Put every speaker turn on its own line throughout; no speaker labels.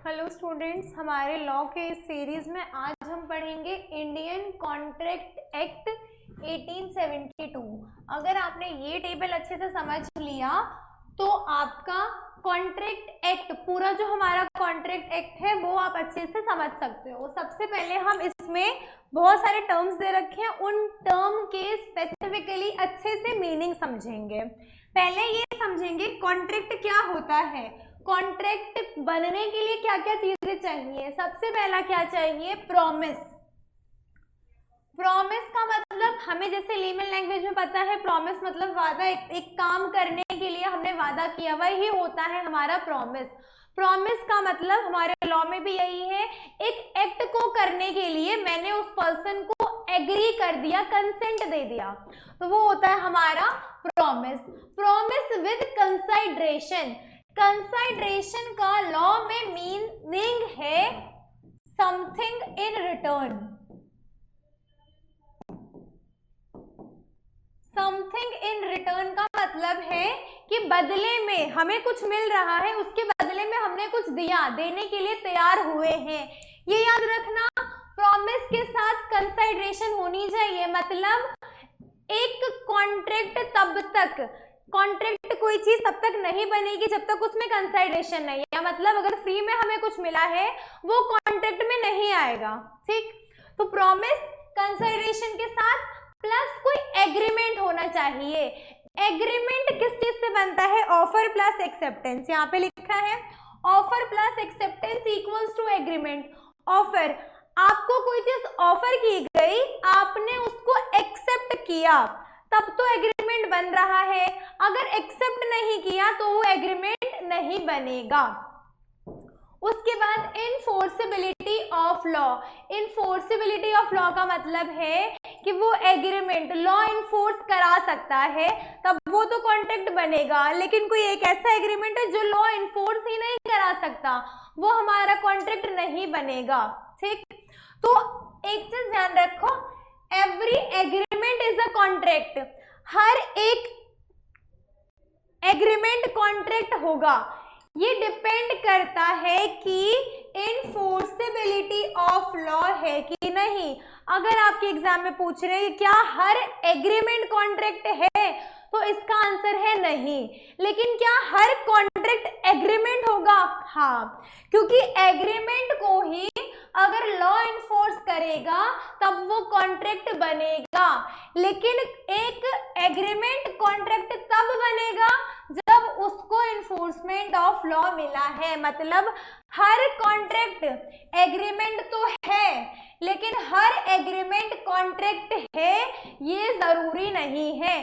Hello students, हमारे law के इस सीरीज में आज हम पढ़ेंगे इंडियन कॉन्ट्रैक्ट एक्ट 1872। अगर आपने ये टेबल अच्छे से समझ लिया तो आपका कॉन्ट्रैक्ट एक्ट, पूरा जो हमारा कॉन्ट्रैक्ट एक्ट है वो आप अच्छे से समझ सकते हो। सबसे पहले हम इसमें बहुत सारे टर्म्स दे रखे हैं, उन टर्म के स्पेसिफिकली अच्छे से मीनिंग समझेंगे। पहले ये समझेंगे कॉन्ट्रैक्ट क्या होता है, कॉन्ट्रैक्ट बनने के लिए क्या क्या चीजें चाहिए। सबसे पहला क्या चाहिए, प्रॉमिस। प्रॉमिस का मतलब हमें जैसे लेमन लैंग्वेज में पता है, प्रॉमिस मतलब वादा, एक काम करने के लिए हमने वादा किया, वही होता है हमारा प्रॉमिस। प्रॉमिस का मतलब हमारे लॉ में भी यही है, एक एक्ट को करने के लिए मैंने उस पर्सन को एग्री कर दिया, कंसेंट दे दिया, तो वो होता है हमारा promise. Promise with consideration. Consideration का लॉ में मीनिंग है something in return. Something in return का मतलब है कि बदले में हमें कुछ मिल रहा है, उसके बदले में हमने कुछ दिया, देने के लिए तैयार हुए हैं। ये याद रखना, प्रॉमिस के साथ कंसाइडरेशन होनी चाहिए। मतलब एक कॉन्ट्रैक्ट तब तक, कॉन्ट्रैक्ट कोई चीज तब तक नहीं बनेगी जब तक उसमें कंसाइडरेशन नहीं है। मतलब अगर फ्री में हमें कुछ मिला है वो कॉन्ट्रैक्ट में नहीं आएगा, ठीक। तो प्रॉमिस कंसाइडरेशन के साथ प्लस कोई एग्रीमेंट होना चाहिए। एग्रीमेंट किस चीज से बनता है, ऑफर प्लस एक्सेप्टेंस। यहाँ पे लिखा है offer plus acceptance equals to agreement. Offer, आपको कोई चीज ऑफर की गई, आपने उसको एक्सेप्ट किया, तब तो एग्रीमेंट बन रहा है। अगर एक्सेप्ट नहीं किया तो वो एग्रीमेंट नहीं बनेगा। उसके बाद इनफोर्सिबिलिटी ऑफ लॉ। इनफोर्सिबिलिटी ऑफ लॉ का मतलब है कि वो एग्रीमेंट लॉ इनफोर्स करा सकता है, तब वो तो कॉन्ट्रैक्ट बनेगा। लेकिन कोई एक ऐसा एग्रीमेंट है जो लॉ इनफोर्स ही नहीं करा सकता, वो हमारा कॉन्ट्रैक्ट नहीं बनेगा, ठीक। तो एक चीज ध्यान रखो, every agreement is a contract. हर एक एग्रीमेंट कॉन्ट्रैक्ट होगा। ये डिपेंड करता है कि इनफोर्सेबिलिटी ऑफ लॉ है कि नहीं। अगर आपके एग्जाम में पूछ रहे हैं क्या हर एग्रीमेंट कॉन्ट्रैक्ट है, तो इसका आंसर है नहीं। लेकिन क्या हर कॉन्ट्रैक्ट एग्रीमेंट होगा, हाँ, क्योंकि एग्रीमेंट को ही अगर लॉ इन्फोर्स करेगा तब वो कॉन्ट्रैक्ट बनेगा। लेकिन एक एग्रीमेंट कॉन्ट्रैक्ट तब बनेगा जब उसको इन्फोर्समेंट ऑफ लॉ मिला है। मतलब हर कॉन्ट्रैक्ट एग्रीमेंट तो है, लेकिन हर एग्रीमेंट कॉन्ट्रैक्ट है ये जरूरी नहीं है।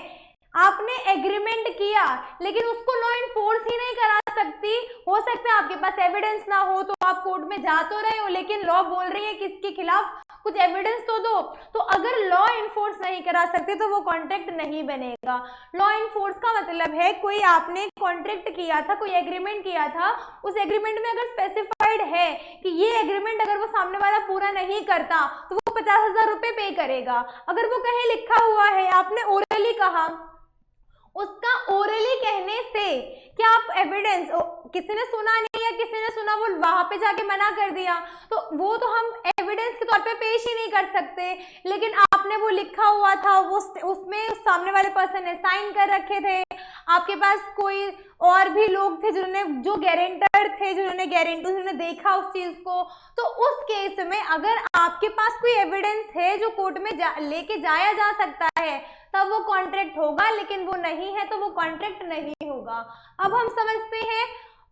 आपने एग्रीमेंट किया लेकिन उसको लॉ इन्फोर्स ही नहीं करा सकती। हो सकता है आपके पास एविडेंस ना हो तो आप कोर्ट में जा तो रहे हो, लेकिन लॉ बोल रही है कि इसके खिलाफ कुछ एविडेंस तो दो। तो अगर लॉ इन्फोर्स नहीं करा सकते तो वो कॉन्ट्रैक्ट नहीं बनेगा। लॉ इन्फोर्स का मतलब है कोई आपने कॉन्ट्रैक्ट किया था, कोई एग्रीमेंट किया था, उस एग्रीमेंट में अगर स्पेसिफाइड है कि ये एग्रीमेंट अगर वो सामने वाला पूरा नहीं करता तो वो 50,000 रुपए पे करेगा। अगर वो कहीं लिखा हुआ है, आपने ओरली कहा, उसका ओरली कहने से क्या आप एविडेंस, किसी ने सुना नहीं या किसी ने सुना, वो वहां पे जाके मना कर दिया, तो वो तो हम एविडेंस के तौर पे पेश ही नहीं कर सकते। लेकिन आपने वो लिखा हुआ था, वो उसमें सामने वाले पर्सन ने साइन कर रखे थे, आपके पास कोई और भी लोग थे जिन्होंने, जो गारंटर थे, जिन्होंने देखा उस चीज को, तो उस केस में अगर आपके पास कोई एविडेंस है जो कोर्ट में लेके जाया जा सकता है तब वो कॉन्ट्रैक्ट होगा। लेकिन वो नहीं है तो वो कॉन्ट्रैक्ट नहीं होगा। अब हम समझते हैं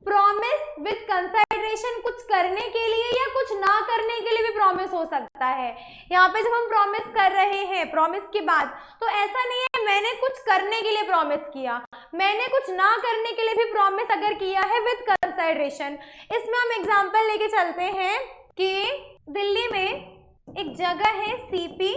प्रॉमिस विद कंसाइडरेशन, कुछ करने के लिए या कुछ ना करने के लिए भी प्रॉमिस हो सकता है। यहाँ पे जब हम प्रॉमिस कर रहे हैं, प्रॉमिस की बात, तो ऐसा नहीं है मैंने कुछ करने के लिए प्रॉमिस किया, मैंने कुछ ना करने के लिए भी प्रॉमिस अगर किया है विद कंसाइडरेशन। इसमें हम एग्जांपल लेके चलते हैं कि दिल्ली में एक जगह है सीपी,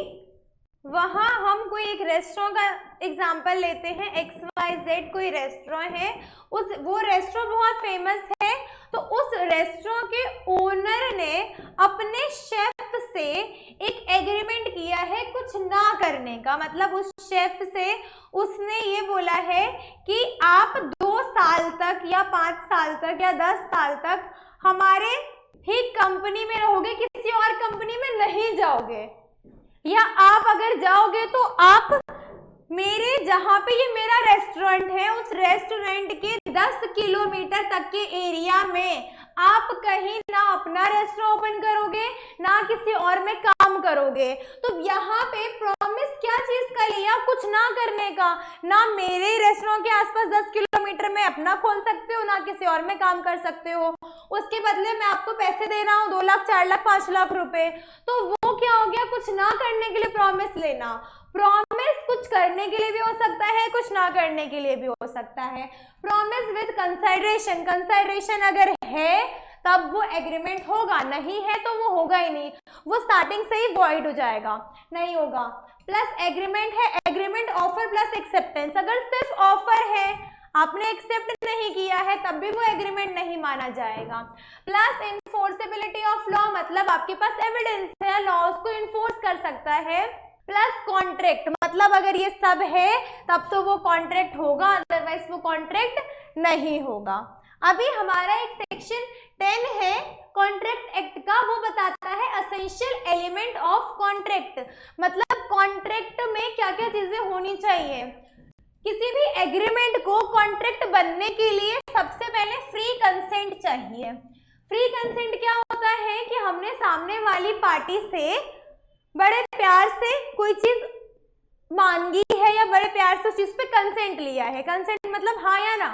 वहां हम कोई एक रेस्टोरेंट का एग्जांपल लेते हैं, XYZ कोई रेस्टोरेंट है, वो रेस्टोरेंट बहुत फेमस है। तो उस रेस्टोरेंट के ओनर ने अपने शेफ से एक एग्रीमेंट किया है कुछ ना करने का। मतलब उस शेफ से उसने ये बोला है कि आप 2 साल तक या 5 साल तक या 10 साल तक हमारे ही कंपनी में रहोगे, किसी और कंपनी में नहीं जाओगे। या आप अगर जाओगे तो आप मेरे जहां पे ये मेरा रेस्टोरेंट है उस रेस्टोरेंट के 10 किलोमीटर तक के एरिया में आप कहीं ना अपना रेस्टोरेंट ओपन करोगे ना किसी और में काम करोगे। तो यहाँ पे प्रॉमिस क्या चीज का लिया, कुछ ना करने का। ना मेरे रेस्टोरेंट के आसपास 10 किलोमीटर में अपना खोल सकते हो, ना किसी और में काम कर सकते हो। उसके बदले मैं आपको पैसे दे रहा हूँ 2 लाख 4 लाख 5 लाख रुपए। तो वो क्या हो गया, कुछ ना करने के लिए प्रॉमिस लेना। प्रॉमिस कुछ करने के लिए भी हो सकता है, कुछ ना करने के लिए भी हो सकता है। प्रॉमिस विद कंसिडरेशन, कंसिडरेशन अगर है तब वो एग्रीमेंट होगा, नहीं है तो वो होगा ही नहीं, वो स्टार्टिंग से ही वॉइड हो जाएगा, नहीं होगा। प्लस एग्रीमेंट है, एग्रीमेंट ऑफर प्लस एक्सेप्टेंस। अगर सिर्फ ऑफर है, आपने एक्सेप्ट नहीं किया है, तब भी वो एग्रीमेंट नहीं माना जाएगा। प्लस इनफोर्सेबिलिटी ऑफ लॉ, मतलब आपके पास एविडेंस है, लॉ उसको इन्फोर्स कर सकता है। प्लस कॉन्ट्रैक्ट, मतलब अगर ये सब है तब तो वो कॉन्ट्रैक्ट होगा, अदरवाइज वो कॉन्ट्रैक्ट नहीं होगा। अभी हमारा एक सेक्शन 10 है कॉन्ट्रैक्ट एक्ट का, वो बताता है असेंशियल एलिमेंट ऑफ कॉन्ट्रैक्ट, मतलब कॉन्ट्रैक्ट में क्या क्या चीजें होनी चाहिए। किसी भी एग्रीमेंट को कॉन्ट्रैक्ट बनने के लिए सबसे पहले फ्री कंसेंट चाहिए। फ्री कंसेंट क्या होता है कि हमने सामने वाली पार्टी से बड़े प्यार से कोई चीज मांगी है या बड़े प्यार से उस चीज पे कंसेंट लिया है। कंसेंट मतलब हाँ या ना,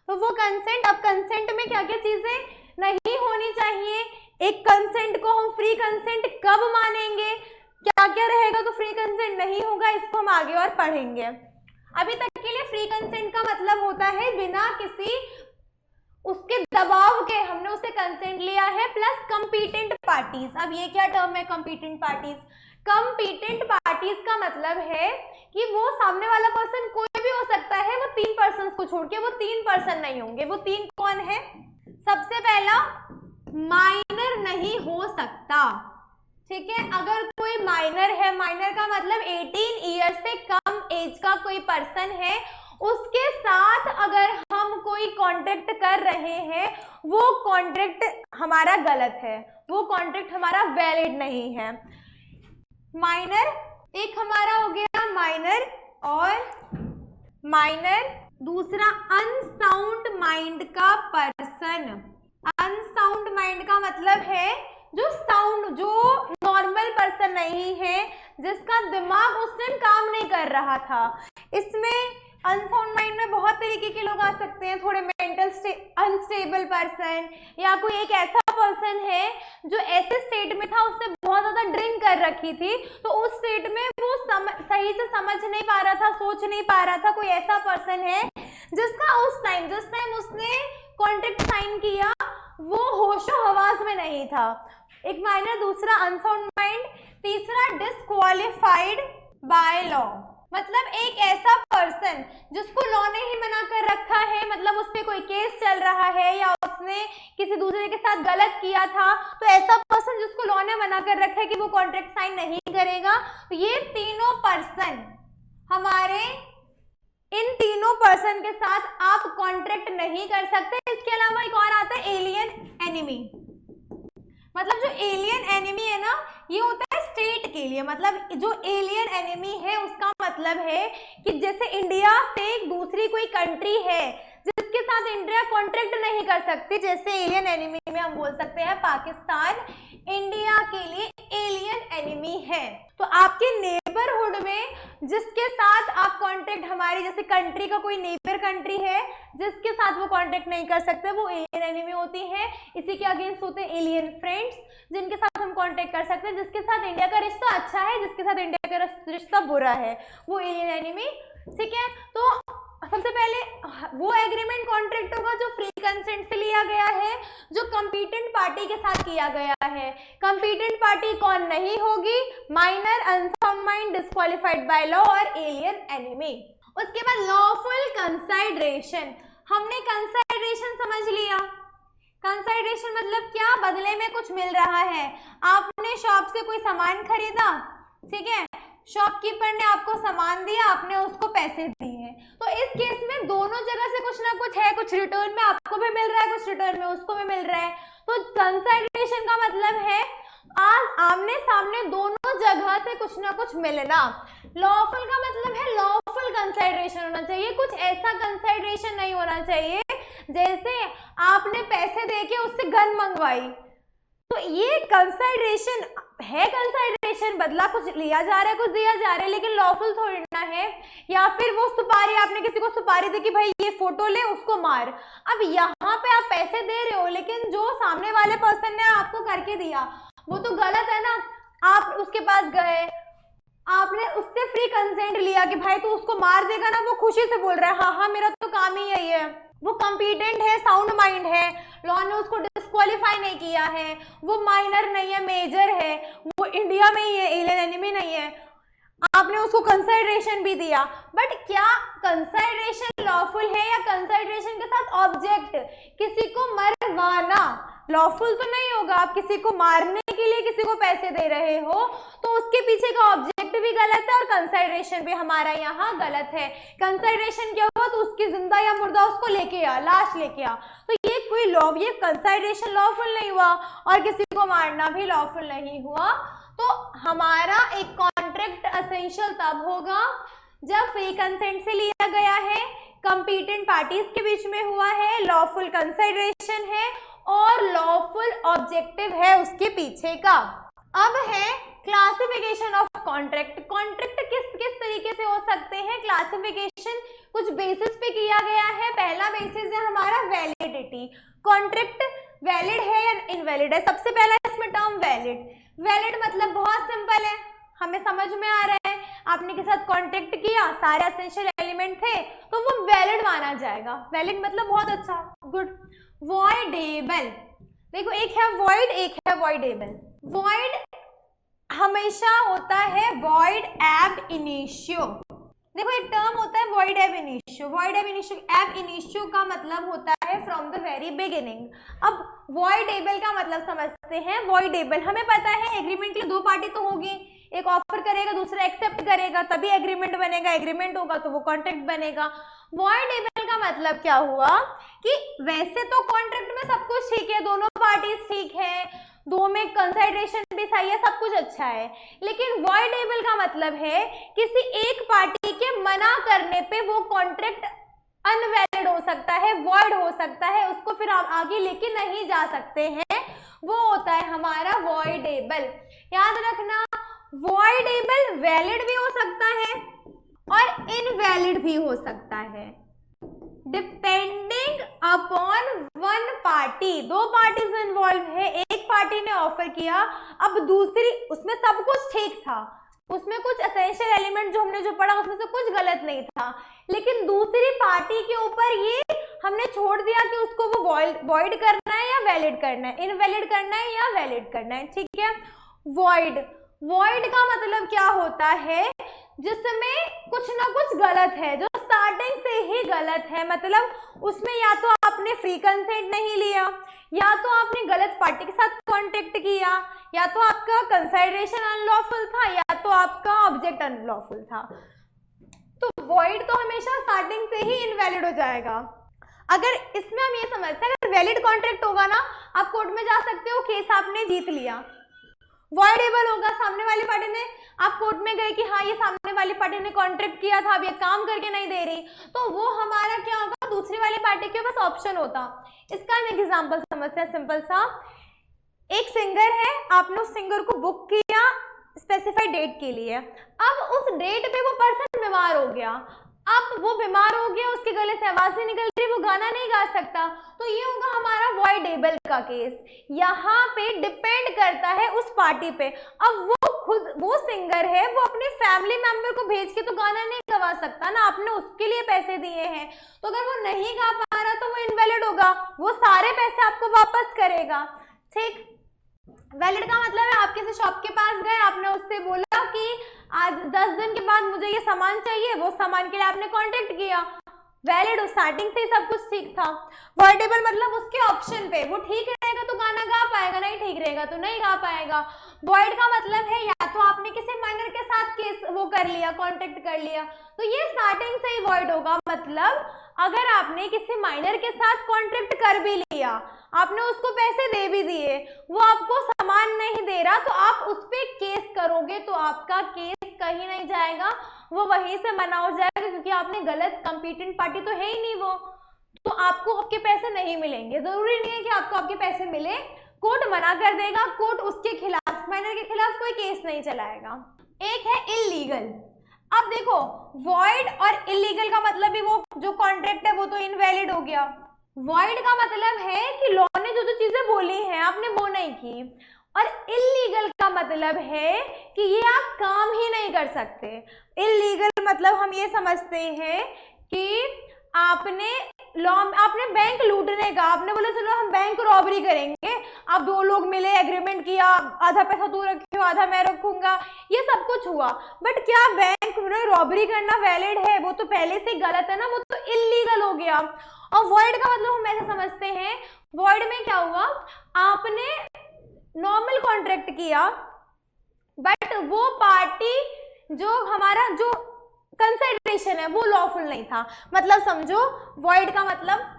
तो वो कंसेंट, अब कंसेंट में क्या क्या चीजें नहीं होनी चाहिए। एक कंसेंट को हम फ्री कंसेंट कब मानेंगे, क्या क्या रहेगा तो फ्री कंसेंट नहीं होगा, इसको हम आगे और पढ़ेंगे। अभी तक के लिए फ्री कंसेंट का मतलब होता है बिना किसी उसके दबाव के हमने उसे कंसेंट लिया है। प्लस कंपीटेंट पार्टीज, अब ये क्या टर्म है कंपीटेंट पार्टीज। कंपीटेंट पार्टीज का मतलब है कि वो सामने वाला पर्सन कोई भी हो सकता है, वो 3 पर्सन को छोड़ के वो 3 पर्सन नहीं होंगे। वो 3 कौन है, सबसे पहला माइनर नहीं हो सकता, ठीक है। अगर कोई माइनर है, माइनर का मतलब 18 ईयर से कम एज का कोई पर्सन है, उसके साथ अगर हम कोई कॉन्ट्रैक्ट कर रहे हैं वो कॉन्ट्रैक्ट हमारा गलत है, वो कॉन्ट्रैक्ट हमारा वैलिड नहीं है। माइनर एक हमारा हो गया माइनर, और माइनर दूसरा अनसाउंड माइंड का पर्सन। अनसाउंड माइंड का मतलब है जो नॉर्मल पर्सन नहीं है, जिसका दिमाग उस दिन काम नहीं कर रहा था। इसमें अनसाउंड माइंड में बहुत तरीके के लोग आ सकते हैं, थोड़े मेंटल अनस्टेबल पर्सन, या कोई एक ऐसा पर्सन है जो ऐसे स्टेट में था, उसने बहुत ज्यादा ड्रिंक कर रखी थी, तो उस स्टेट में वो सही से समझ नहीं पा रहा था, सोच नहीं पा रहा था। कोई ऐसा पर्सन है जिसका उस टाइम उसने कॉन्ट्रैक्ट साइन किया वो होशो हवास में नहीं था। एक माइनर, दूसरा अनसाउंड माइंड, तीसरा डिस्क्वालिफाइड बाय लॉ, मतलब एक ऐसा पर्सन जिसको लॉ ने ही मना कर रखा है, मतलब उस पर कोई केस चल रहा है या उसने किसी दूसरे के साथ गलत किया था, तो ऐसा पर्सन जिसको लॉ ने मना कर रखा है कि वो कॉन्ट्रैक्ट साइन नहीं करेगा। तो ये तीनों पर्सन हमारे, इन तीनों पर्सन के साथ आप कॉन्ट्रैक्ट नहीं कर सकते। इसके अलावा एक और आता है एलियन एनिमी, मतलब जो एलियन एनिमी है ना, ये होता है स्टेट के लिए। मतलब जो एलियन एनिमी है उसका मतलब है कि जैसे इंडिया से एक दूसरी कोई कंट्री है जिसके साथ इंडिया कॉन्ट्रैक्ट नहीं कर सकती, जैसे एलियन एनिमी में हम बोल सकते हैं पाकिस्तान इंडिया के लिए एलियन एनिमी है। तो आपके नेबरहुड में जिसके साथ आप कॉन्ट्रैक्ट, हमारी जैसे कंट्री का कोई नेबर कंट्री है जिसके साथ वो कॉन्ट्रैक्ट नहीं कर सकते, वो एलियन एनिमी होती है। इसी के अगेंस्ट होते हैं एलियन फ्रेंड्स, जिनके साथ हम कॉन्ट्रैक्ट कर सकते हैं, जिसके साथ इंडिया का रिश्ता अच्छा है, जिसके साथ इंडिया का रिश्ता बुरा है, वो एलियन एनिमी, ठीक है। तो सबसे पहले वो एग्रीमेंट कॉन्ट्रैक्ट होगा जो फ्री कंसेंट से लिया गया है, जो कंपीटेंट पार्टी के साथ किया गया है। कंपीटेंट पार्टी कौन नहीं होगी, minor, unsound mind, disqualified by law और एलियन एनिमी। उसके बाद लॉफुल कंसाइडरेशन, हमने कंसाइडरेशन समझ लिया। कंसाइडरेशन मतलब क्या, बदले में कुछ मिल रहा है। आपने शॉप से कोई सामान खरीदा, ठीक है, शॉपकीपर ने आपको सामान दिया, आपने उसको पैसे दिए, तो इस केस में दोनों जगह से कुछ ना कुछ है, कुछ रिटर्न में आपको भी मिल रहा है, कुछ रिटर्न में उसको भी मिल रहा है। तो कंसाइड्रेशन का मतलब है आमने सामने दोनों जगह से कुछ ना कुछ मिलना। लॉफुल का मतलब है लॉफुल कंसाइड्रेशन होना चाहिए, कुछ ऐसा कंसाइड्रेशन नहीं होना चाहिए जैसे आपने पैसे देके उससे गन मंगवाई, तो ये कंसाइड्रेशन है। कंसाइड्रेशन बदला कुछ लिया जा रहा है, कुछ दिया जा रहा है, लेकिन लॉफुल थोड़ी ना है। या फिर वो सुपारी, आपने किसी को सुपारी दी कि भाई ये फोटो ले उसको मार, अब यहाँ पे आप पैसे दे रहे हो लेकिन जो सामने वाले पर्सन ने आपको करके दिया वो तो गलत है ना। आप उसके पास गए, आपने उससे फ्री कंसेंट लिया कि भाई तू उसको मार देगा ना, वो खुशी से बोल रहा है हाँ हाँ मेरा तो काम ही यही है, वो कॉम्पिटेंट है, साउंड माइंड है, लॉ ने उसको डिस्क्वालीफाई नहीं किया है, वो माइनर नहीं है, मेजर है, वो इंडिया में ही है, एलियन एनिमी नहीं है, आपने उसको कंसाइड्रेशन भी दिया। बट क्या कंसाइड्रेशन लॉफुल है या कंसाइड्रेशन के साथ ऑब्जेक्ट किसी को मरवाना लॉफुल तो नहीं होगा। आप किसी को मारने के लिए किसी को पैसे दे रहे हो तो उसके पीछे का ऑब्जेक्ट भी गलत है और कंसाइड्रेशन भी हमारा यहाँ गलत है। कंसाइड्रेशन क्या हुआ, तो उसकी जिंदा या मुर्दा उसको लेके आ, लाश लेके आ, तो ये कोई लॉ, ये कंसाइड्रेशन लॉफुल नहीं हुआ और किसी को मारना भी लॉफुल नहीं हुआ। तो हमारा एक कॉन्ट्रैक्ट एसेंशियल तब होगा जब फ्री कंसेंट से लिया गया है, कंपीटेंट पार्टीज के बीच में हुआ है, लॉफुल कंसाइड्रेशन है और लॉफुल ऑब्जेक्टिव है उसके पीछे का। अब है क्लासिफिकेशन ऑफ कॉन्ट्रैक्ट। कॉन्ट्रैक्ट किस किस तरीके से हो सकते हैं, क्लासिफिकेशन कुछ बेसिस पे किया गया है। पहला बेसिस है हमारा वैलिडिटी, कॉन्ट्रैक्ट वैलिड है या इनवैलिड है। सबसे पहला इसमें टर्म वैलिड। वैलिड मतलब बहुत सिंपल है, हमें समझ में आ रहा है, आपने के साथ कॉन्ट्रैक्ट किया, सारे एसेंशियल एलिमेंट थे तो वो वैलिड माना जाएगा। वैलिड मतलब बहुत अच्छा, गुड। वॉइडेबल, देखो एक है वॉइड, एक है वॉइडेबल। वॉइड हमेशा होता है वॉइड एब इनिशियो। देखो एक टर्म होता है वॉइड एब इनिशियो। वॉइड एब इनिशियो, एब इनिशियो का मतलब होता है फ्रॉम द वेरी बिगिनिंग। अब वॉइडेबल का मतलब समझते हैं। वॉइडेबल हमें पता है एग्रीमेंट के लिए दो पार्टी तो होगी, एक ऑफर करेगा दूसरा एक्सेप्ट करेगा तभी एग्रीमेंट बनेगा, एग्रीमेंट होगा तो वो कॉन्ट्रैक्ट बनेगा। वॉइडेबल का मतलब क्या हुआ कि वैसे तो कॉन्ट्रैक्ट में सब कुछ ठीक है, दोनों पार्टीज ठीक है, दो में कंसाइड्रेशन भी सही है, सब कुछ अच्छा है, लेकिन वॉइडेबल का मतलब है किसी एक पार्टी के मना करने पे वो कॉन्ट्रैक्ट अनवैलिड हो सकता है, वॉइड हो सकता है, उसको फिर आप आगे लेके नहीं जा सकते हैं, वो होता है हमारा वॉइडेबल। याद रखना वॉइडेबल वैलिड भी हो सकता है और इनवैलिड भी हो सकता है, डिपेंडिंग अपॉन वन पार्टी। दो पार्टीज इन्वॉल्व है, एक पार्टी ने ऑफर किया, अब दूसरी, उसमें सब कुछ ठीक था, उसमें कुछ एसेंशियल एलिमेंट जो हमने जो पढ़ा उसमें से कुछ गलत नहीं था, लेकिन दूसरी पार्टी के ऊपर ये हमने छोड़ दिया कि उसको वो वॉइड करना है या वैलिड करना है, इनवैलिड करना है या वैलिड करना है, ठीक है। वॉइड, वॉइड का मतलब क्या होता है, जिसमें कुछ ना कुछ गलत है, जो स्टार्टिंग से ही गलत है, मतलब उसमें या तो आपने फ्री कंसेंट नहीं लिया, या तो आपने गलत पार्टी के साथ कॉन्ट्रैक्ट किया, या तो आपका कंसाइड्रेशन अनलॉफुल था, या तो आपका ऑब्जेक्ट अनलॉफुल था। तो वॉइड तो हमेशा स्टार्टिंग से ही इनवैलिड हो जाएगा। अगर इसमें हम ये समझते हैं अगर वैलिड कॉन्ट्रैक्ट होगा ना, आप कोर्ट में जा सकते हो, केस आपने जीत लिया। वॉइडेबल होगा, सामने वाली पार्टी ने, आप कोर्ट में गए कि हाँ ये सामने वाली पार्टी ने कॉन्ट्रैक्ट किया था, अब ये काम करके नहीं दे रही, तो वो हमारा क्या होगा, दूसरी वाली पार्टी के पास ऑप्शन होता। इसका हम एग्जांपल समझते हैं सिंपल सा। एक सिंगर है, आपने उस सिंगर को बुक किया स्पेसिफाइड डेट के लिए, अब उस डेट पे वो पर्सन बीमार हो गया, अब वो बीमार हो गया, उसके गले से आवाज नहीं निकल रही, वो गाना नहीं गा सकता, तो ये होगा हमारा वॉइडेबल का केस। यहाँ पे डिपेंड करता है उस पार्टी पे, अब वो खुद, वो सिंगर है, वो अपने फैमिली मेंबर को भेज के तो गाना नहीं गवा सकता ना, आपने उसके लिए पैसे दिए हैं, तो अगर वो नहीं गा पा रहा तो वो इनवैलिड होगा, वो सारे पैसे आपको वापस करेगा, ठीक। वैलिड का मतलब है आप किसी शॉप के पास गए, आपने उससे बोला कि आज 10 दिन के बाद मुझे ये सामान चाहिए, वो सामान के लिए आपने कॉन्ट्रैक्ट किया, वैलिड, स्टार्टिंग से ही सब कुछ ठीक था। वॉइडेबल मतलब उसके ऑप्शन पे, वो ठीक रहेगा तो गाना गा पाएगा, नहीं ठीक रहेगा तो नहीं गा पाएगा। वॉइड का मतलब है या तो आपने किसी माइनर के साथ केस वो कर लिया, कॉन्ट्रैक्ट कर लिया, तो ये स्टार्टिंग से ही वॉइड होगा। मतलब अगर आपने किसी माइनर के साथ कॉन्ट्रैक्ट कर भी लिया, आपने उसको पैसे दे भी दिए, वो आपको सामान नहीं दे रहा, तो आप उस पर केस करोगे तो आपका केस कहीं नहीं जाएगा, वो वहीं से मना हो जाएगा, क्योंकि आपने गलत, कंपीटेंट पार्टी तो है ही नहीं वो, तो आपको आपके पैसे नहीं मिलेंगे। जरूरी नहीं है कि आपको आपके पैसे मिले, कोर्ट मना कर देगा, कोर्ट उसके खिलाफ, माइनर के खिलाफ कोई केस नहीं चलाएगा। एक है इल्लीगल। अब देखो, वॉइड और इल्लीगल का मतलब भी, वो जो कॉन्ट्रैक्ट है वो तो इनवैलिड हो गया। वॉइड का मतलब है कि लॉ ने जो जो चीजें बोली हैं आपने वो नहीं की, और इल्लीगल का मतलब है कि ये आप काम ही नहीं कर सकते। इल्लीगल मतलब हम ये समझते हैं कि आपने बैंक लूटने का, आपने बोला चलो हम बैंक रॉबरी करेंगे, आप दो लोग मिले, एग्रीमेंट किया, आधा पैसा तू रखियो आधा मैं रखूंगा, ये सब कुछ हुआ, बट क्या बैंक में रॉबरी करना वैलिड है? वो तो पहले से गलत है ना, वो तो इल्लीगल हो गया। और वॉइड का मतलब हम ऐसे समझते हैं, वॉइड में क्या हुआ, आपने नॉर्मल कॉन्ट्रैक्ट किया, बट वो पार्टी जो हमारा जो कंसिडरेशन है वो लॉफुल नहीं था। मतलब समझो, वॉइड का मतलब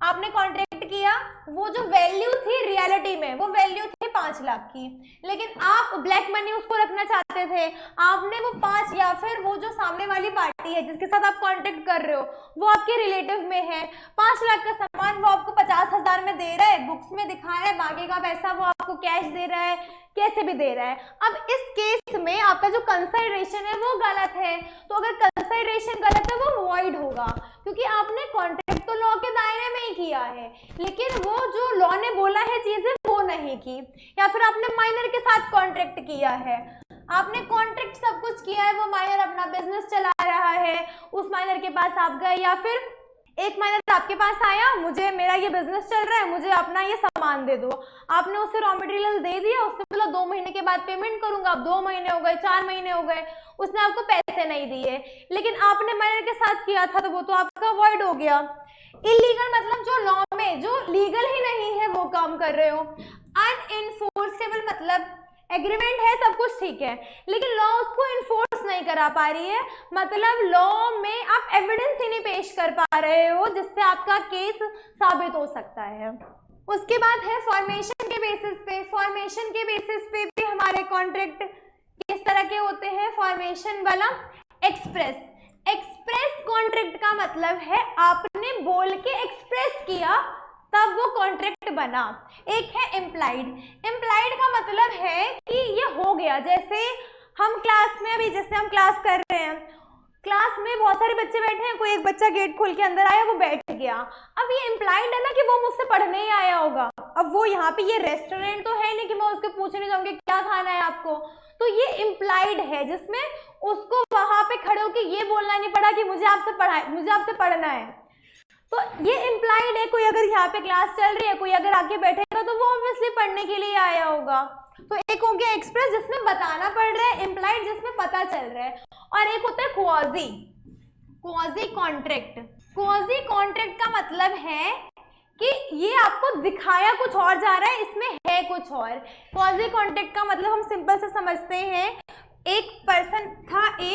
आपने कॉन्ट्रैक्ट किया, वो जो वैल्यू थी रियलिटी में, वो वैल्यू थी 5 लाख की, लेकिन आप ब्लैक मनी उसको रखना चाहते थे, आपने वो 5, या फिर वो जो सामने वाली पार्टी है जिसके साथ आप कॉन्ट्रैक्ट कर रहे हो वो आपके रिलेटिव में है, 5 लाख का सामान वो आपको 50,000 में दे रहा है, बुक्स में दिखा रहा है, बाकी का पैसा वो आपको कैश दे रहा है, कैसे भी दे रहा है। अब इस केस में आपका जो कंसिडरेशन है वो गलत है, तो अगर कंसिडरेशन गलत है वो वॉइड होगा, क्योंकि आपने कॉन्ट्रैक्ट तो लॉ के दायरे में ही किया है, लेकिन वो जो लॉ ने बोला है चीजें वो नहीं की। या फिर आपने माइनर के साथ कॉन्ट्रैक्ट किया है, आपने कॉन्ट्रैक्ट सब कुछ किया है, वो माइनर अपना बिजनेस चला रहा है, उस माइनर के पास आप गए, या फिर एक माइनर आपके पास आया, मुझे मेरा ये बिजनेस चल रहा है, मुझे अपना ये सामान दे दो, आपने उसे रॉ मटेरियल दे दिया, उसने बोला 2 महीने के बाद पेमेंट करूंगा, अब 2 महीने हो गए, 4 महीने हो गए, उसने आपको पैसे नहीं दिए, लेकिन आपने माइनर के साथ किया था, तो वो तो आपका वॉइड हो गया। इलीगल मतलब जो लॉ में जो लीगल ही नहीं है वो काम कर रहे हो। अनइनफोर्सेबल मतलब एग्रीमेंट है, सब कुछ ठीक है, लेकिन लॉ उसको इन्फोर्स नहीं करा पा रही है, मतलब लॉ में आप एविडेंस ही नहीं पेश कर पा रहे हो जिससे आपका केस साबित हो सकता है। उसके बाद है फॉर्मेशन के बेसिस पे। फॉर्मेशन के बेसिस पे भी हमारे कॉन्ट्रैक्ट किस तरह के होते हैं? फॉर्मेशन वाला एक्सप्रेस। एक्सप्रेस कॉन्ट्रैक्ट का मतलब है आपने बोल के एक्सप्रेस किया तब वो कॉन्ट्रैक्ट बना। एक है इम्प्लाइड। इम्प्लाइड का मतलब है कि ये हो गया, जैसे हम क्लास में, अभी जैसे हम क्लास कर रहे हैं, क्लास में बहुत सारे बच्चे बैठे हैं, कोई एक बच्चा गेट खोल के अंदर आया, वो बैठ गया, अब ये इम्प्लाइड है ना कि वो मुझसे पढ़ने ही आया होगा। अब वो यहाँ पे, ये रेस्टोरेंट तो है नहीं कि मैं उसके पूछने जाऊंगी क्या खाना है आपको, तो ये इम्प्लाइड है जिसमें उसको वहां पे खड़े होकर ये बोलना नहीं पड़ा कि मुझे आपसे पढ़ना है, तो ये इम्प्लाइड है। कोई अगर यहाँ पे क्लास चल रही है, कोई अगर आके बैठेगा तो वो ऑब्वियसली पढ़ने के लिए आया होगा। तो एक हो गया एक्सप्रेस जिसमें बताना पड़ रहा है, इम्प्लाइड जिसमें पता चल रहा है, और एक होता है quasi. Quasi contract. Quasi contract का मतलब है कि ये आपको दिखाया कुछ और जा रहा है, इसमें है कुछ और। क्वाजी कॉन्ट्रैक्ट का मतलब हम सिंपल से समझते हैं, एक पर्सन था ए,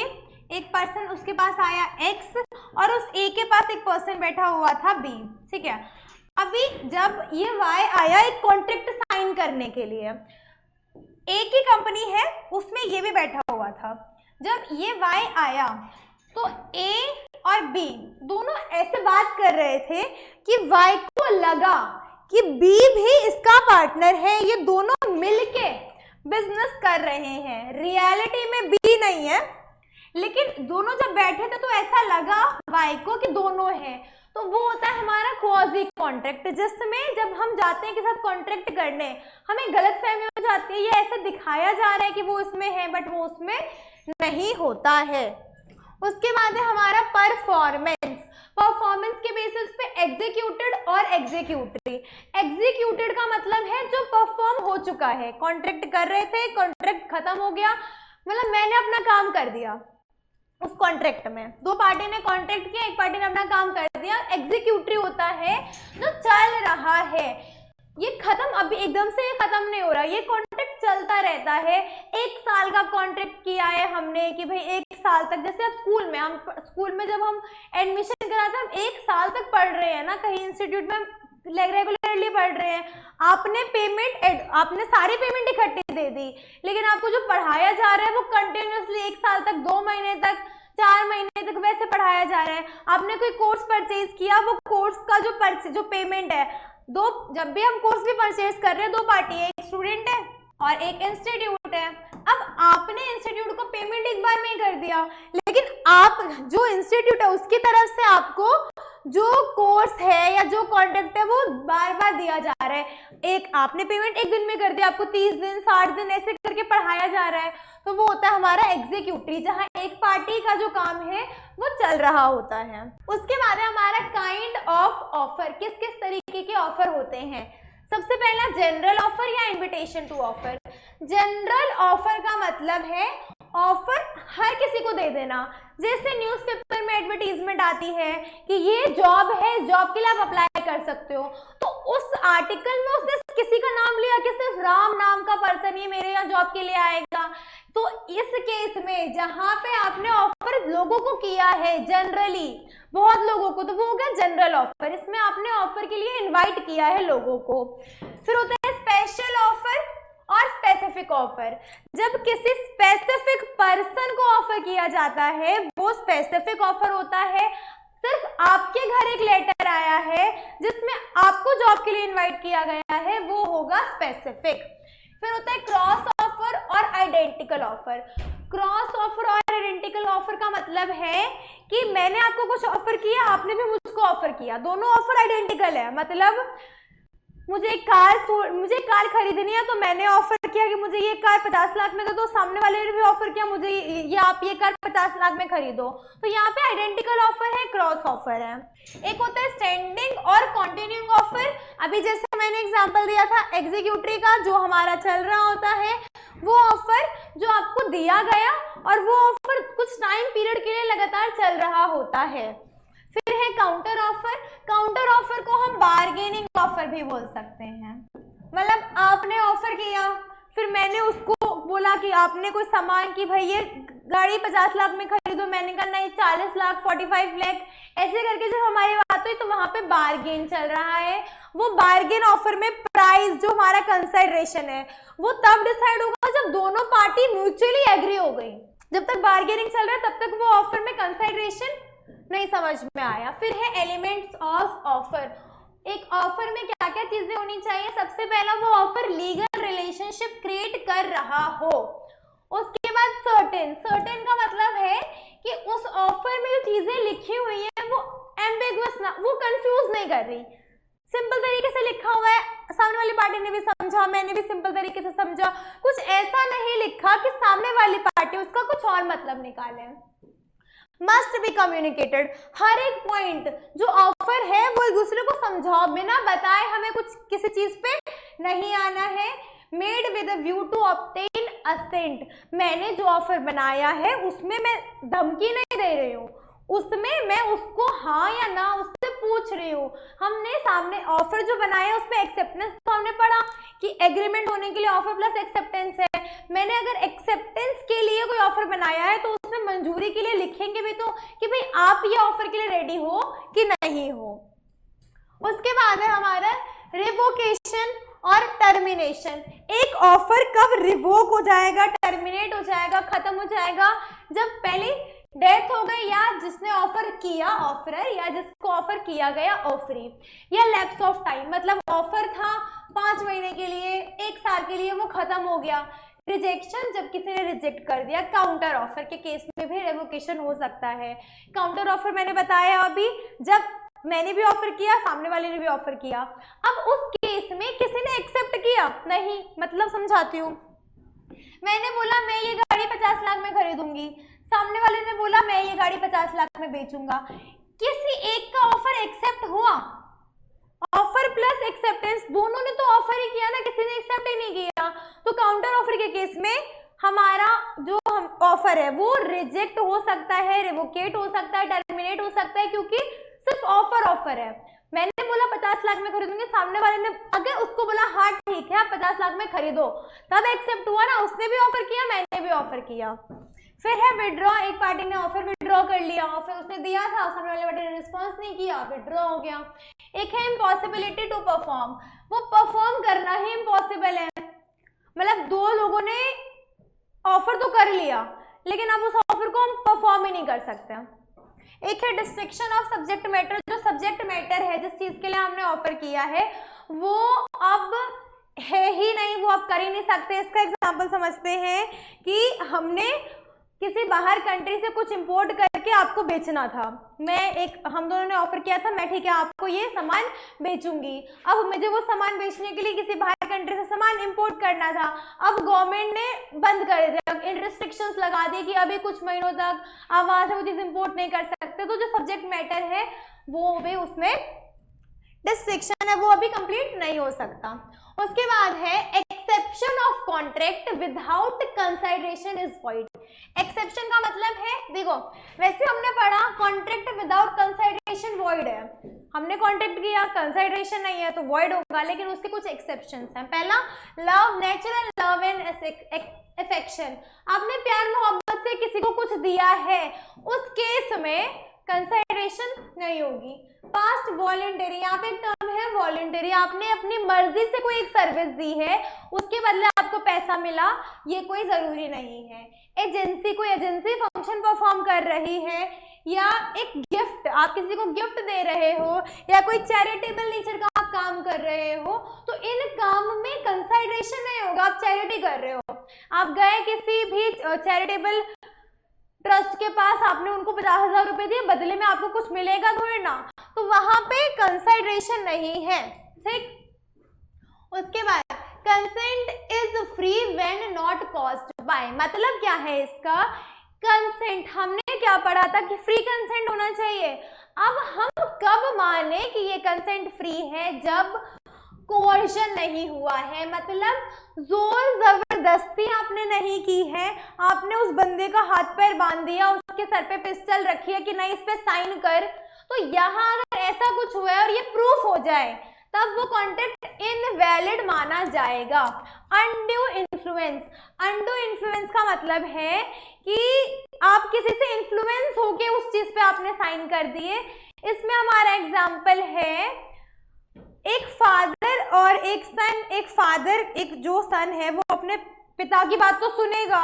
एक पर्सन उसके पास आया एक्स, और उस ए के पास एक पर्सन बैठा हुआ था बी, ठीक है। अभी जब ये वाई आया एक कॉन्ट्रैक्ट साइन करने के लिए, ए की कंपनी है उसमें ये भी बैठा हुआ था, जब ये वाई आया तो ए और बी दोनों ऐसे बात कर रहे थे कि वाई को लगा कि बी भी इसका पार्टनर है, ये दोनों मिलके बिजनेस कर रहे हैं। रियलिटी में बी नहीं है, लेकिन दोनों जब बैठे थे तो ऐसा लगा वाई को कि दोनों हैं, तो वो होता है हमारा क्वाजी कॉन्ट्रैक्ट, जिसमें जब हम जाते हैं के साथ कॉन्ट्रैक्ट करने, हमें गलतफहमी हो जाती है, ये ऐसा दिखाया जा रहा है कि वो उसमें है बट वो उसमें नहीं होता है। उसके बाद है हमारा परफॉर्मेंस। परफॉर्मेंस के बेसिस पे एग्जीक्यूटेड और एग्जीक्यूटरी। एग्जीक्यूटेड का मतलब है जो परफॉर्म हो चुका है, कॉन्ट्रैक्ट कर रहे थे, कॉन्ट्रैक्ट खत्म हो गया, मतलब मैंने अपना काम कर दिया उस कॉन्ट्रैक्ट में, दो पार्टी ने कॉन्ट्रैक्ट किया, एक पार्टी ने अपना काम कर दिया। एग्जीक्यूटरी होता है जो चल रहा है, ये खत्म, अभी एकदम से ये खत्म नहीं हो रहा, ये कॉन्ट्रैक्ट चलता रहता है। 1 साल का कॉन्ट्रैक्ट किया है हमने कि भाई 1 साल तक, जैसे अब स्कूल में जब हम एडमिशन कराते हैं, हम 1 साल तक पढ़ रहे हैं ना, कहीं इंस्टीट्यूट में रेगुलरली पढ़ रहे हैं। आपने सारी पेमेंट इकट्ठी दे दी, लेकिन आपको जो पढ़ाया जा रहा है वो कंटिन्यूअसली 1 साल तक, 2 महीने तक, 4 महीने तक वैसे पढ़ाया जा रहा है। आपने कोई कोर्स परचेज किया, वो कोर्स का जो पेमेंट है, जब भी हम कोर्स भी परचेज कर रहे हैं, 2 पार्टी है, एक स्टूडेंट है और एक इंस्टीट्यूट है। अब आपने इंस्टीट्यूट को पेमेंट एक बार में ही कर दिया, लेकिन आप जो इंस्टीट्यूट है उसकी तरफ से आपको जो कोर्स है या जो कॉन्ट्रैक्ट है वो बार बार दिया जा रहा है। एक आपने पेमेंट एक दिन में कर दिया, आपको 30 दिन 60 दिन ऐसे करके पढ़ाया जा रहा है, तो वो होता है हमारा एग्जीक्यूटिव, जहां एक पार्टी का जो काम है वो चल रहा होता है। उसके बाद है हमारा काइंड ऑफ ऑफर, किस किस तरीके के ऑफर होते हैं। सबसे पहला जनरल ऑफर या invitation to offer. General offer का मतलब है ऑफर हर किसी को दे देना। जैसे न्यूज़पेपर में एडवर्टीजमेंट आती है कि ये जॉब है, जॉब के लिए आप अप्लाई कर सकते हो, तो उस आर्टिकल में उसने किसी का नाम लिया कि सिर्फ राम नाम का पर्सन ही मेरे यहाँ जॉब के लिए आएगा। तो इस केस में जहां पे आपने ऑफर लोगों को किया है, जनरली बहुत लोगों को, तो वो हो गया जनरल ऑफर। इसमें आपने ऑफर के लिए इनवाइट किया है लोगों को। फिर होता है स्पेशल ऑफर और स्पेसिफिक ऑफर। जब किसी स्पेसिफिक पर्सन को ऑफर किया जाता है वो स्पेसिफिक ऑफर होता है। सिर्फ आपके घर एक लेटर आया है जिसमें आपको जॉब के लिए इनवाइट किया गया है, वो होगा स्पेसिफिक। फिर होता है क्रॉस ऑफर और आइडेंटिकल ऑफर। क्रॉस ऑफर और आइडेंटिकल ऑफर का मतलब है कि मैंने आपको कुछ ऑफर किया, आपने भी मुझको ऑफर किया, दोनों ऑफर आइडेंटिकल है। मतलब मुझे कार खरीदनी है, तो मैंने ऑफर किया कि मुझे ये कार 50 लाख में दे दो, सामने वाले ने भी ऑफर किया मुझे ये आप ये कार 50 लाख में खरीदो। तो यहाँ पे आइडेंटिकल ऑफर है, क्रॉस ऑफर है। एक होता है स्टैंडिंग और कंटिन्यूइंग ऑफर। अभी जैसे मैंने एग्जांपल दिया था एग्जीक्यूटिव का, जो हमारा चल रहा होता है, वो ऑफर जो आपको दिया गया और वो ऑफर कुछ टाइम पीरियड के लिए लगातार चल रहा होता है। फिर है काउंटर ऑफर। काउंटर ऑफर को हम बार्गेनिंग ऑफर भी बोल सकते हैं। मतलब आपने ऑफर किया, फिर मैंने उसको बोला कि आपने कोई सामान की भाई ये गाड़ी 50 लाख में खरीदो, मैंने कहा नहीं 40 लाख 45 लाख, ऐसे करके जब हमारी बात हुई तो वहां पे बार्गेन चल रहा है। वो बार्गेन ऑफर में प्राइस जो हमारा कंसिडरेशन है वो तब डिसाइड होगा जब दोनों पार्टी म्यूचुअली एग्री हो गई। जब तक बार्गेनिंग चल रहा है तब तक वो ऑफर में कंसिडरेशन नहीं समझ में आया। फिर है एलिमेंट्स ऑफ ऑफर। एक ऑफर में क्या क्या चीजें होनी चाहिए। सबसे पहला वो ऑफर लीगल रिलेशनशिप क्रिएट कर रहा हो। उसके बाद सर्टेन का मतलब है कि उस ऑफर में जो चीजें लिखी हुई है वो एम्बिगुअस ना, वो कंफ्यूज नहीं कर रही, सिंपल तरीके से लिखा हुआ है, सामने वाली पार्टी ने भी समझा, मैंने भी सिंपल तरीके से समझा। कुछ ऐसा नहीं लिखा कि सामने वाली पार्टी उसका कुछ और मतलब निकाले। Must be communicated. हर एक पॉइंट जो ऑफर है वो एक दूसरे को समझाओ, बिना बताए हमें कुछ किसी चीज पे नहीं आना है। Made with a view to obtain assent. मैंने जो ऑफर बनाया है उसमें मैं धमकी नहीं दे रही हूँ, उसमें मैं उसको हाँ या ना उससे पूछ रही हूँ। हमने सामने ऑफर जो बनाया उसमें एक्सेप्टेंस तो हमने पढ़ा कि एग्रीमेंट होने के लिए ऑफर प्लस एक्सेप्टेंस है। मैंने अगर एक्सेप्टेंस के लिए कोई ऑफर बनाया है तो उसमें मंजूरी के लिए लिखेंगे भी तो कि भाई आप ये ऑफर के लिए रेडी हो कि नहीं हो। उसके बाद है हमारा रिवोकेशन और टर्मिनेशन। एक ऑफर कब रिवोक हो जाएगा, टर्मिनेट हो जाएगा, खत्म हो जाएगा, जब पहले डेथ हो गई या जिसने ऑफर किया ऑफरर या जिसको ऑफर किया गया ऑफरी, या लैप्स ऑफ टाइम, मतलब ऑफर था 5 महीने के लिए, 1 साल के लिए, वो खत्म हो गया। रिजेक्शन, जब किसी ने रिजेक्ट कर दिया। काउंटर ऑफर के केस में भी रेवोकेशन हो सकता है। काउंटर ऑफर मैंने बताया अभी, जब मैंने भी ऑफर किया सामने वाले ने भी ऑफर किया। अब उस केस में किसी ने एक्सेप्ट किया नहीं, मतलब समझाती हूँ। मैंने बोला मैं ये गाड़ी 50 लाख में खरीदूंगी, सामने वाले ने बोला मैं ये गाड़ी 50 लाख में बेचूंगा। किसी एक का ऑफर एक्सेप्ट हुआ, ऑफर प्लस एक्सेप्टेंस, दोनों ने तो ऑफर ही किया ना, किसी ने एक्सेप्ट ही नहीं किया। तो काउंटर ऑफर के केस में हमारा जो ऑफर है वो रिजेक्ट हो सकता है, रिवोकेट हो सकता है, टर्मिनेट हो सकता है, क्योंकि सिर्फ ऑफर है। मैंने बोला 50 लाख में खरीदूंगी, सामने वाले ने अगर उसको बोला हाँ ठीक है आप 50 लाख में खरीदो, तब एक्सेप्ट हुआ ना, उसने भी ऑफर किया मैंने भी ऑफर किया। फिर है विड्रॉ, एक पार्टी ने ऑफर विड्रॉ कर लिया, ऑफर उसने दिया था, सामने वाले पार्टी ने रिस्पॉन्स नहीं किया, विड्रॉ हो गया। एक है इम्पॉसिबिलिटी टू परफॉर्म, वो परफॉर्म करना ही इम्पॉसिबल है, मतलब दो लोगों ने ऑफर तो कर लिया लेकिन अब उस ऑफर को हम परफॉर्म ही नहीं कर सकते। एक है डिस्ट्रिक्शन ऑफ सब्जेक्ट मैटर, जो सब्जेक्ट मैटर है जिस चीज के लिए हमने ऑफर किया है वो अब है ही नहीं, वो आप कर ही नहीं सकते। इसका एग्जांपल समझते हैं कि हमने किसी बाहर कंट्री से कुछ इंपोर्ट करके आपको बेचना था, हम दोनों ने ऑफर किया था, मैं ठीक है आपको ये सामान बेचूंगी। अब मुझे वो सामान बेचने के लिए किसी बाहर कंट्री से सामान इंपोर्ट करना था, अब गवर्नमेंट ने बंद कर दिया, रिस्ट्रिक्शंस लगा दी कि अभी कुछ महीनों तक आप वहां से वो चीज इंपोर्ट नहीं कर सकते। तो जो सब्जेक्ट मैटर है वो भी उसमें डिस्ट्रिक्शन है, वो अभी कंप्लीट नहीं हो सकता। उसके बाद है exception of contract without consideration is void. Exception का मतलब है, देखो वैसे हमने पढ़ा कॉन्ट्रैक्ट विदाउट कंसिडरेशन वॉइड है, हमने कॉन्ट्रैक्ट किया कंसिडरेशन नहीं है तो वॉइड होगा, लेकिन उसके कुछ एक्सेप्शंस हैं। पहला love, natural love and affection, आपने प्यार मोहब्बत से किसी को कुछ दिया है उस केस में कंसिडरेशन नहीं होगी। पास्ट वॉलंटरी, यहाँ पे एक टर्म है वॉलंटरी, आपने अपनी मर्जी से कोई एक सर्विस दी है उसके बदले आपको पैसा मिला, ये कोई जरूरी नहीं है। एजेंसी, कोई एजेंसी फंक्शन परफॉर्म कर रही है या एक गिफ्ट, आप किसी को गिफ्ट दे रहे हो या कोई चैरिटेबल नेचर का आप काम कर रहे हो, तो इन काम में कंसिडरेशन नहीं होगा। आप चैरिटी कर रहे हो, आप गए किसी भी चैरिटेबल ट्रस्ट के पास, आपने उनको 50,000 रुपए दिए, बदले में आपको कुछ मिलेगा थोड़ी ना, तो वहां पे कंसिडरेशन नहीं है, ठीक। उसके बाद consent is free when not caused by, मतलब क्या है इसका, कंसेंट हमने क्या पढ़ा था कि फ्री कंसेंट होना चाहिए, अब हम कब माने कि ये कंसेंट फ्री है, जब कोर्शन नहीं हुआ है, मतलब जोर जबरदस्ती आपने नहीं की है, आपने उस बंदे का हाथ पैर बांध दिया, उसके सर पे पिस्टल रखी है कि नहीं इस पे साइन कर, तो यहाँ अगर ऐसा कुछ हुआ है और ये प्रूफ हो जाए तब वो कॉन्ट्रैक्ट इनवैलिड माना जाएगा। अनड्यू इन्फ्लुएंस, अनड्यू इन्फ्लुएंस का मतलब है कि आप किसी से इन्फ्लुएंस होके उस चीज पे आपने साइन कर दिए। इसमें हमारा एग्जाम्पल है एक फादर और एक सन, एक जो सन है वो अपने पिता की बात तो सुनेगा,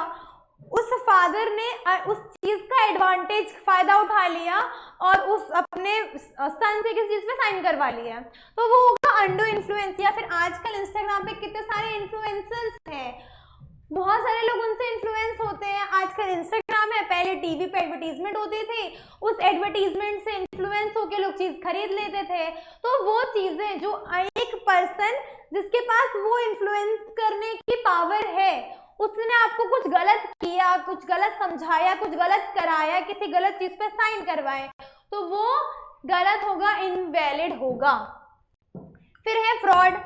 उस फादर ने उस चीज का एडवांटेज फायदा उठा लिया और उस अपने सन से किसी चीज पे साइन करवा लिया, तो वो होगा अनड्यू इन्फ्लुएंस। या फिर आजकल इंस्टाग्राम पे कितने सारे इन्फ्लुएंसर्स हैं, बहुत सारे लोग उनसे इन्फ्लुएंस होते हैं। आजकल इंस्टाग्राम है, पहले टीवी पे एडवर्टीजमेंट होती थी, उस एडवर्टीजमेंट से इन्फ्लुएंस होकर लोग चीज खरीद लेते थे। तो वो चीजें जो एक पर्सन जिसके पास वो इन्फ्लुएंस करने की पावर है, उसने आपको कुछ गलत किया, कुछ गलत समझाया, कुछ गलत कराया, किसी गलत चीज पे साइन करवाए, तो वो गलत होगा, इनवैलिड होगा। फिर है फ्रॉड,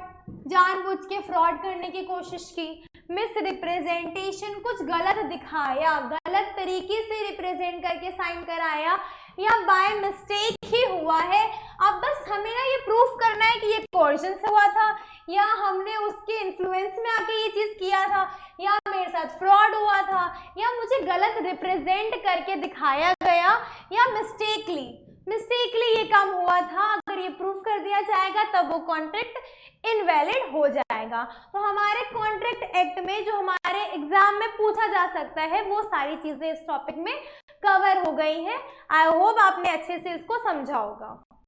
जानबूझ के फ्रॉड करने की कोशिश की, मिस रिप्रेजेंटेशन, कुछ गलत दिखाया, गलत तरीके से रिप्रेजेंट करके साइन कराया, या बाय मिस्टेक ही हुआ है। अब बस हमें ना ये प्रूफ करना है कि ये कोर्शन से हुआ था, या हमने उसके इन्फ्लुएंस में आके ये चीज किया था, या मेरे साथ फ्रॉड हुआ था, या मुझे गलत रिप्रेजेंट करके दिखाया गया, या मिस्टेकली ये काम हुआ था। अगर ये प्रूफ कर दिया जाएगा तब वो कॉन्ट्रैक्ट इनवैलिड हो जाएगा। तो हमारे कॉन्ट्रैक्ट एक्ट में जो हमारे एग्जाम में पूछा जा सकता है वो सारी चीजें इस टॉपिक में कवर हो गई हैं। आई होप आपने अच्छे से इसको समझा होगा।